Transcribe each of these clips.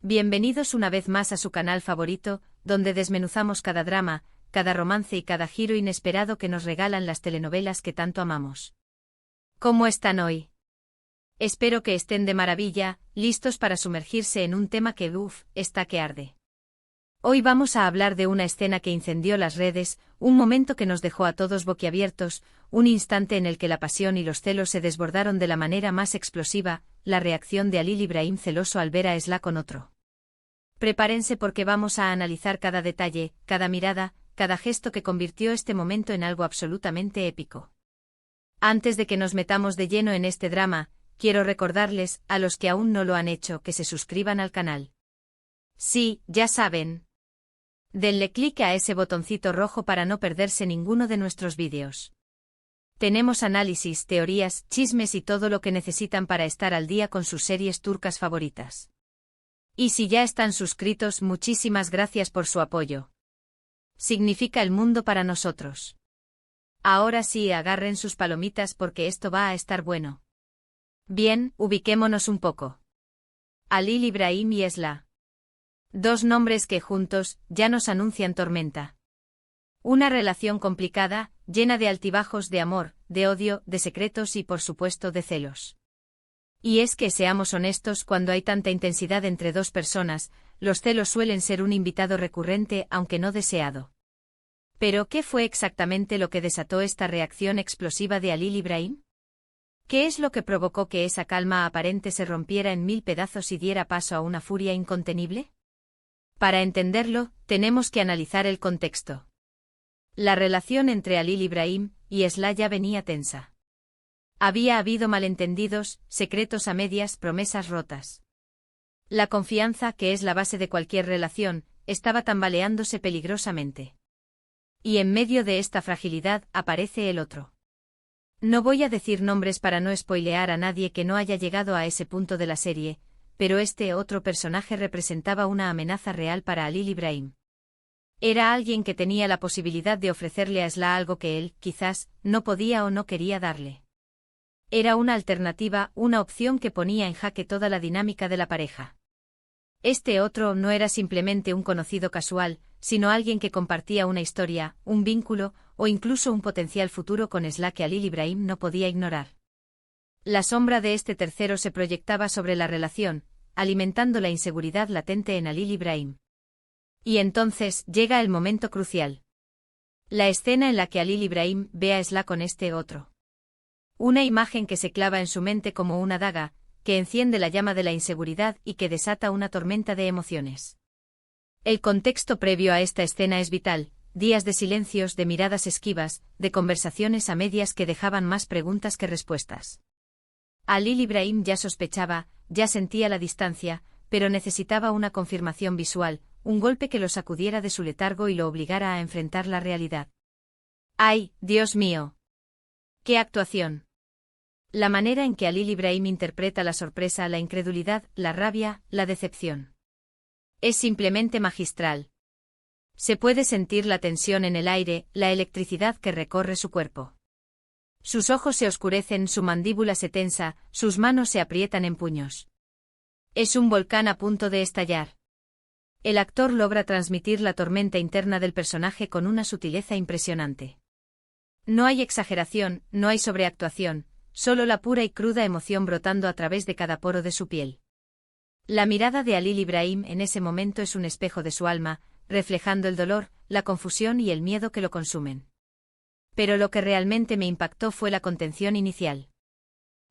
Bienvenidos una vez más a su canal favorito, donde desmenuzamos cada drama, cada romance y cada giro inesperado que nos regalan las telenovelas que tanto amamos. ¿Cómo están hoy? Espero que estén de maravilla, listos para sumergirse en un tema que, está que arde. Hoy vamos a hablar de una escena que incendió las redes, un momento que nos dejó a todos boquiabiertos, un instante en el que la pasión y los celos se desbordaron de la manera más explosiva, la reacción de Halil Ibrahim celoso al ver a Esla con otro. Prepárense porque vamos a analizar cada detalle, cada mirada, cada gesto que convirtió este momento en algo absolutamente épico. Antes de que nos metamos de lleno en este drama, quiero recordarles, a los que aún no lo han hecho, que se suscriban al canal. Sí, ya saben. Denle clic a ese botoncito rojo para no perderse ninguno de nuestros vídeos. Tenemos análisis, teorías, chismes y todo lo que necesitan para estar al día con sus series turcas favoritas. Y si ya están suscritos, muchísimas gracias por su apoyo. Significa el mundo para nosotros. Ahora sí, agarren sus palomitas porque esto va a estar bueno. Bien, ubiquémonos un poco. Halil Ibrahim y Esla. Dos nombres que juntos ya nos anuncian tormenta. Una relación complicada, llena de altibajos, de amor, de odio, de secretos y por supuesto de celos. Y es que seamos honestos, cuando hay tanta intensidad entre dos personas, los celos suelen ser un invitado recurrente aunque no deseado. Pero ¿qué fue exactamente lo que desató esta reacción explosiva de Halil Ibrahim? ¿Qué es lo que provocó que esa calma aparente se rompiera en mil pedazos y diera paso a una furia incontenible? Para entenderlo, tenemos que analizar el contexto. La relación entre Halil Ibrahim y Esla ya venía tensa. Había habido malentendidos, secretos a medias, promesas rotas. La confianza, que es la base de cualquier relación, estaba tambaleándose peligrosamente. Y en medio de esta fragilidad aparece el otro. No voy a decir nombres para no spoilear a nadie que no haya llegado a ese punto de la serie, pero este otro personaje representaba una amenaza real para Halil Ibrahim. Era alguien que tenía la posibilidad de ofrecerle a Esla algo que él, quizás, no podía o no quería darle. Era una alternativa, una opción que ponía en jaque toda la dinámica de la pareja. Este otro no era simplemente un conocido casual, sino alguien que compartía una historia, un vínculo, o incluso un potencial futuro con Esla que Halil Ibrahim no podía ignorar. La sombra de este tercero se proyectaba sobre la relación, alimentando la inseguridad latente en Halil Ibrahim. Y entonces llega el momento crucial. La escena en la que Halil Ibrahim ve a Esla con este otro. Una imagen que se clava en su mente como una daga, que enciende la llama de la inseguridad y que desata una tormenta de emociones. El contexto previo a esta escena es vital, días de silencios, de miradas esquivas, de conversaciones a medias que dejaban más preguntas que respuestas. Halil Ibrahim ya sospechaba, ya sentía la distancia, pero necesitaba una confirmación visual, un golpe que lo sacudiera de su letargo y lo obligara a enfrentar la realidad. ¡Ay, Dios mío! ¡Qué actuación! La manera en que Halil Ibrahim interpreta la sorpresa, la incredulidad, la rabia, la decepción. Es simplemente magistral. Se puede sentir la tensión en el aire, la electricidad que recorre su cuerpo. Sus ojos se oscurecen, su mandíbula se tensa, sus manos se aprietan en puños. Es un volcán a punto de estallar. El actor logra transmitir la tormenta interna del personaje con una sutileza impresionante. No hay exageración, no hay sobreactuación, solo la pura y cruda emoción brotando a través de cada poro de su piel. La mirada de Halil Ibrahim en ese momento es un espejo de su alma, reflejando el dolor, la confusión y el miedo que lo consumen. Pero lo que realmente me impactó fue la contención inicial.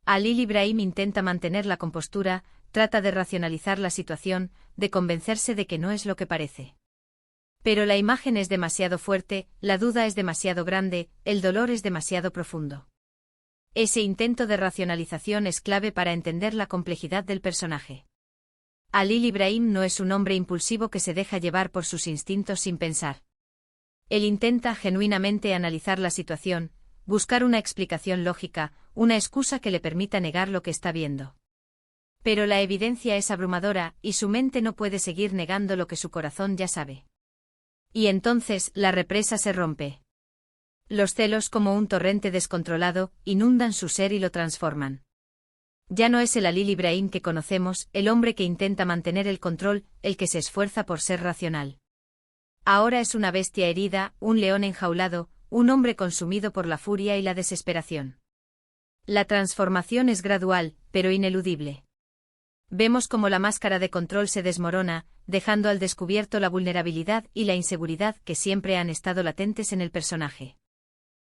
Halil Ibrahim intenta mantener la compostura, trata de racionalizar la situación, de convencerse de que no es lo que parece. Pero la imagen es demasiado fuerte, la duda es demasiado grande, el dolor es demasiado profundo. Ese intento de racionalización es clave para entender la complejidad del personaje. Halil Ibrahim no es un hombre impulsivo que se deja llevar por sus instintos sin pensar. Él intenta genuinamente analizar la situación, buscar una explicación lógica, una excusa que le permita negar lo que está viendo. Pero la evidencia es abrumadora, y su mente no puede seguir negando lo que su corazón ya sabe. Y entonces, la represa se rompe. Los celos, como un torrente descontrolado, inundan su ser y lo transforman. Ya no es el Halil Ibrahim que conocemos, el hombre que intenta mantener el control, el que se esfuerza por ser racional. Ahora es una bestia herida, un león enjaulado, un hombre consumido por la furia y la desesperación. La transformación es gradual, pero ineludible. Vemos cómo la máscara de control se desmorona, dejando al descubierto la vulnerabilidad y la inseguridad que siempre han estado latentes en el personaje.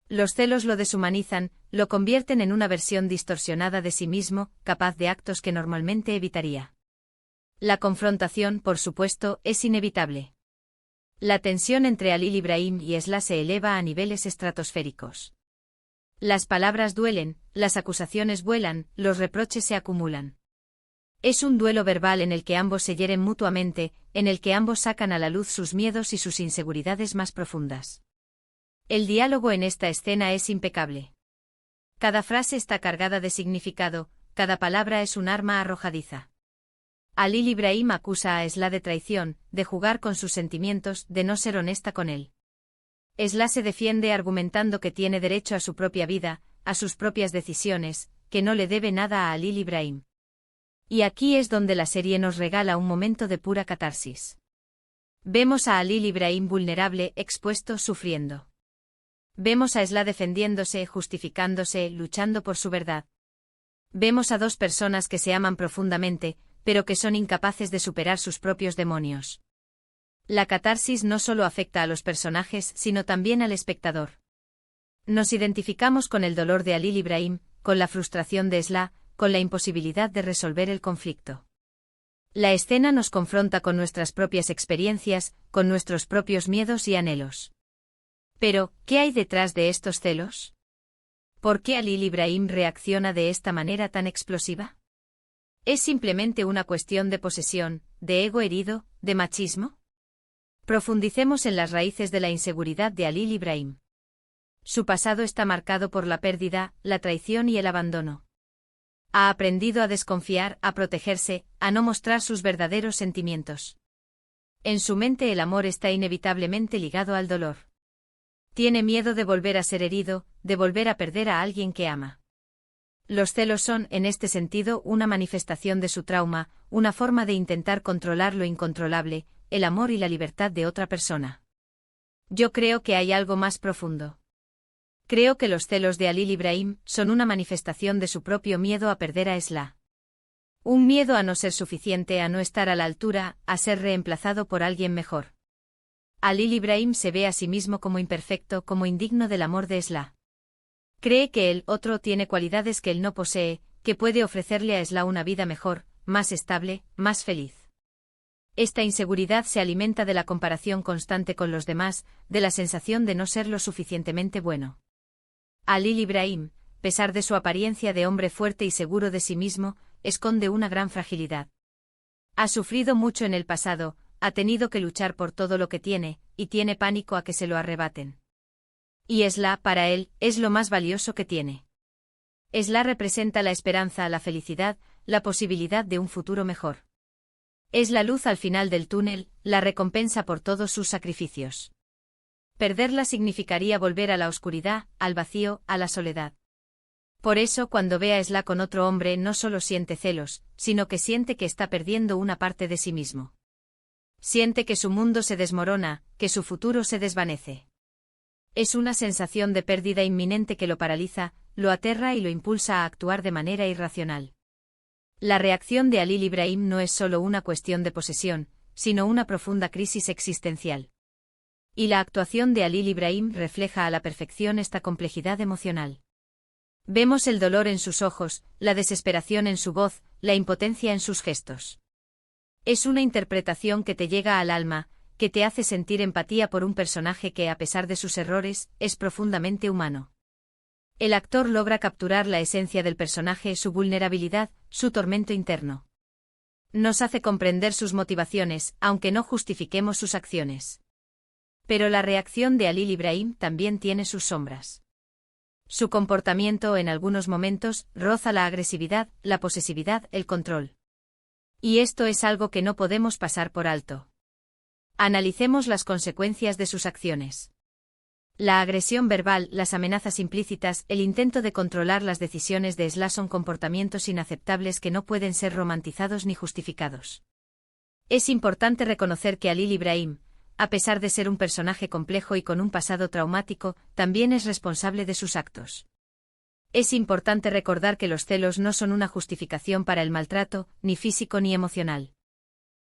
Los celos lo deshumanizan, lo convierten en una versión distorsionada de sí mismo, capaz de actos que normalmente evitaría. La confrontación, por supuesto, es inevitable. La tensión entre Halil Ibrahim y Esla se eleva a niveles estratosféricos. Las palabras duelen, las acusaciones vuelan, los reproches se acumulan. Es un duelo verbal en el que ambos se hieren mutuamente, en el que ambos sacan a la luz sus miedos y sus inseguridades más profundas. El diálogo en esta escena es impecable. Cada frase está cargada de significado, cada palabra es un arma arrojadiza. Halil Ibrahim acusa a Esla de traición, de jugar con sus sentimientos, de no ser honesta con él. Esla se defiende argumentando que tiene derecho a su propia vida, a sus propias decisiones, que no le debe nada a Halil Ibrahim. Y aquí es donde la serie nos regala un momento de pura catarsis. Vemos a Halil Ibrahim vulnerable, expuesto, sufriendo. Vemos a Esla defendiéndose, justificándose, luchando por su verdad. Vemos a dos personas que se aman profundamente, pero que son incapaces de superar sus propios demonios. La catarsis no solo afecta a los personajes, sino también al espectador. Nos identificamos con el dolor de Halil Ibrahim, con la frustración de Esla, con la imposibilidad de resolver el conflicto. La escena nos confronta con nuestras propias experiencias, con nuestros propios miedos y anhelos. Pero, ¿qué hay detrás de estos celos? ¿Por qué Halil Ibrahim reacciona de esta manera tan explosiva? ¿Es simplemente una cuestión de posesión, de ego herido, de machismo? Profundicemos en las raíces de la inseguridad de Halil Ibrahim. Su pasado está marcado por la pérdida, la traición y el abandono. Ha aprendido a desconfiar, a protegerse, a no mostrar sus verdaderos sentimientos. En su mente el amor está inevitablemente ligado al dolor. Tiene miedo de volver a ser herido, de volver a perder a alguien que ama. Los celos son, en este sentido, una manifestación de su trauma, una forma de intentar controlar lo incontrolable, el amor y la libertad de otra persona. Yo creo que hay algo más profundo. Creo que los celos de Halil Ibrahim son una manifestación de su propio miedo a perder a Esla. Un miedo a no ser suficiente, a no estar a la altura, a ser reemplazado por alguien mejor. Halil Ibrahim se ve a sí mismo como imperfecto, como indigno del amor de Esla. Cree que el otro tiene cualidades que él no posee, que puede ofrecerle a Esla una vida mejor, más estable, más feliz. Esta inseguridad se alimenta de la comparación constante con los demás, de la sensación de no ser lo suficientemente bueno. Halil Ibrahim, a pesar de su apariencia de hombre fuerte y seguro de sí mismo, esconde una gran fragilidad. Ha sufrido mucho en el pasado, ha tenido que luchar por todo lo que tiene, y tiene pánico a que se lo arrebaten. Y Esla, para él, es lo más valioso que tiene. Esla representa la esperanza, la felicidad, la posibilidad de un futuro mejor. Es la luz al final del túnel, la recompensa por todos sus sacrificios. Perderla significaría volver a la oscuridad, al vacío, a la soledad. Por eso cuando ve a Esla con otro hombre no solo siente celos, sino que siente que está perdiendo una parte de sí mismo. Siente que su mundo se desmorona, que su futuro se desvanece. Es una sensación de pérdida inminente que lo paraliza, lo aterra y lo impulsa a actuar de manera irracional. La reacción de Halil Ibrahim no es solo una cuestión de posesión, sino una profunda crisis existencial. Y la actuación de Halil Ibrahim refleja a la perfección esta complejidad emocional. Vemos el dolor en sus ojos, la desesperación en su voz, la impotencia en sus gestos. Es una interpretación que te llega al alma, que te hace sentir empatía por un personaje que, a pesar de sus errores, es profundamente humano. El actor logra capturar la esencia del personaje, su vulnerabilidad, su tormento interno. Nos hace comprender sus motivaciones, aunque no justifiquemos sus acciones. Pero la reacción de Halil Ibrahim también tiene sus sombras. Su comportamiento en algunos momentos roza la agresividad, la posesividad, el control. Y esto es algo que no podemos pasar por alto. Analicemos las consecuencias de sus acciones. La agresión verbal, las amenazas implícitas, el intento de controlar las decisiones de Esla son comportamientos inaceptables que no pueden ser romantizados ni justificados. Es importante reconocer que Halil Ibrahim, a pesar de ser un personaje complejo y con un pasado traumático, también es responsable de sus actos. Es importante recordar que los celos no son una justificación para el maltrato, ni físico ni emocional.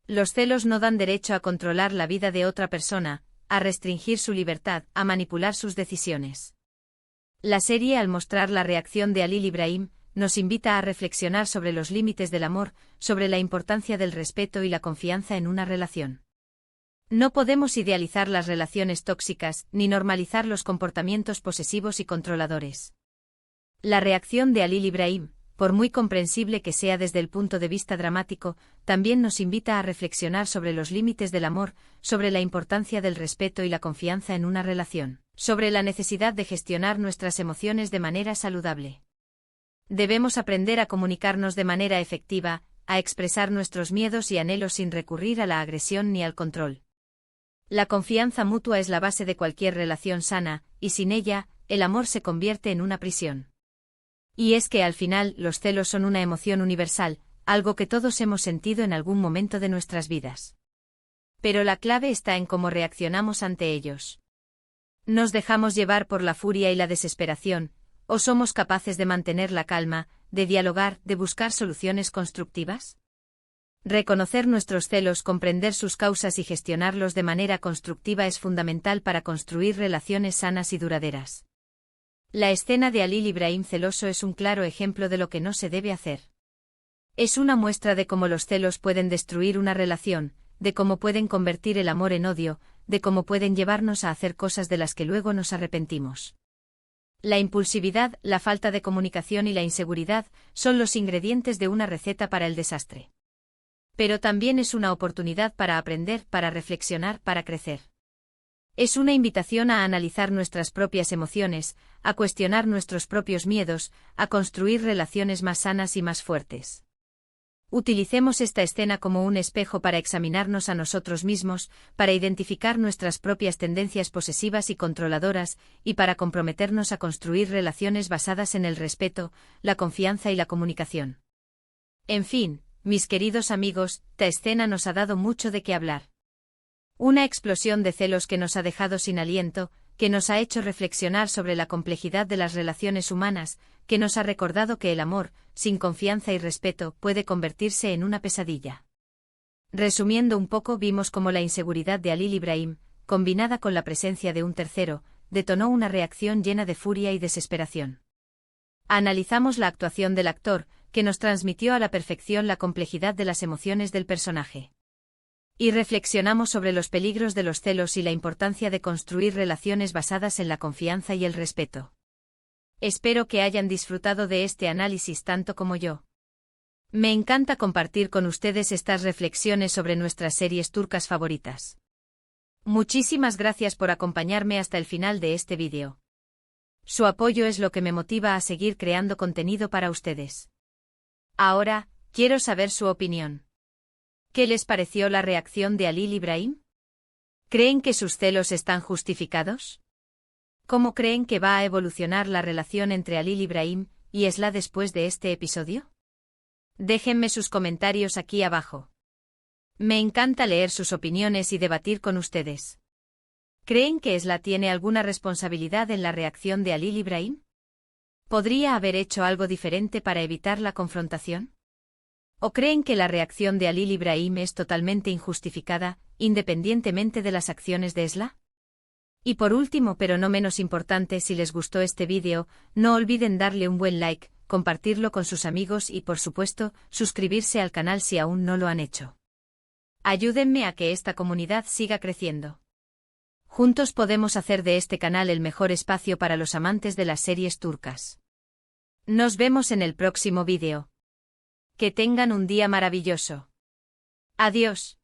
Los celos no dan derecho a controlar la vida de otra persona, a restringir su libertad, a manipular sus decisiones. La serie, al mostrar la reacción de Halil Ibrahim, nos invita a reflexionar sobre los límites del amor, sobre la importancia del respeto y la confianza en una relación. No podemos idealizar las relaciones tóxicas, ni normalizar los comportamientos posesivos y controladores. La reacción de Halil Ibrahim, por muy comprensible que sea desde el punto de vista dramático, también nos invita a reflexionar sobre los límites del amor, sobre la importancia del respeto y la confianza en una relación, sobre la necesidad de gestionar nuestras emociones de manera saludable. Debemos aprender a comunicarnos de manera efectiva, a expresar nuestros miedos y anhelos sin recurrir a la agresión ni al control. La confianza mutua es la base de cualquier relación sana, y sin ella, el amor se convierte en una prisión. Y es que al final, los celos son una emoción universal, algo que todos hemos sentido en algún momento de nuestras vidas. Pero la clave está en cómo reaccionamos ante ellos. ¿Nos dejamos llevar por la furia y la desesperación, o somos capaces de mantener la calma, de dialogar, de buscar soluciones constructivas? Reconocer nuestros celos, comprender sus causas y gestionarlos de manera constructiva es fundamental para construir relaciones sanas y duraderas. La escena de Halil Ibrahim celoso es un claro ejemplo de lo que no se debe hacer. Es una muestra de cómo los celos pueden destruir una relación, de cómo pueden convertir el amor en odio, de cómo pueden llevarnos a hacer cosas de las que luego nos arrepentimos. La impulsividad, la falta de comunicación y la inseguridad son los ingredientes de una receta para el desastre. Pero también es una oportunidad para aprender, para reflexionar, para crecer. Es una invitación a analizar nuestras propias emociones, a cuestionar nuestros propios miedos, a construir relaciones más sanas y más fuertes. Utilicemos esta escena como un espejo para examinarnos a nosotros mismos, para identificar nuestras propias tendencias posesivas y controladoras, y para comprometernos a construir relaciones basadas en el respeto, la confianza y la comunicación. En fin, mis queridos amigos, esta escena nos ha dado mucho de qué hablar. Una explosión de celos que nos ha dejado sin aliento, que nos ha hecho reflexionar sobre la complejidad de las relaciones humanas, que nos ha recordado que el amor, sin confianza y respeto, puede convertirse en una pesadilla. Resumiendo un poco, vimos cómo la inseguridad de Halil Ibrahim, combinada con la presencia de un tercero, detonó una reacción llena de furia y desesperación. Analizamos la actuación del actor, que nos transmitió a la perfección la complejidad de las emociones del personaje. Y reflexionamos sobre los peligros de los celos y la importancia de construir relaciones basadas en la confianza y el respeto. Espero que hayan disfrutado de este análisis tanto como yo. Me encanta compartir con ustedes estas reflexiones sobre nuestras series turcas favoritas. Muchísimas gracias por acompañarme hasta el final de este vídeo. Su apoyo es lo que me motiva a seguir creando contenido para ustedes. Ahora, quiero saber su opinión. ¿Qué les pareció la reacción de Halil Ibrahim? ¿Creen que sus celos están justificados? ¿Cómo creen que va a evolucionar la relación entre Halil Ibrahim y Esla después de este episodio? Déjenme sus comentarios aquí abajo. Me encanta leer sus opiniones y debatir con ustedes. ¿Creen que Esla tiene alguna responsabilidad en la reacción de Halil Ibrahim? ¿Podría haber hecho algo diferente para evitar la confrontación? ¿O creen que la reacción de Halil Ibrahim es totalmente injustificada, independientemente de las acciones de Esla? Y por último, pero no menos importante, si les gustó este vídeo, no olviden darle un buen like, compartirlo con sus amigos y, por supuesto, suscribirse al canal si aún no lo han hecho. Ayúdenme a que esta comunidad siga creciendo. Juntos podemos hacer de este canal el mejor espacio para los amantes de las series turcas. Nos vemos en el próximo vídeo. Que tengan un día maravilloso. Adiós.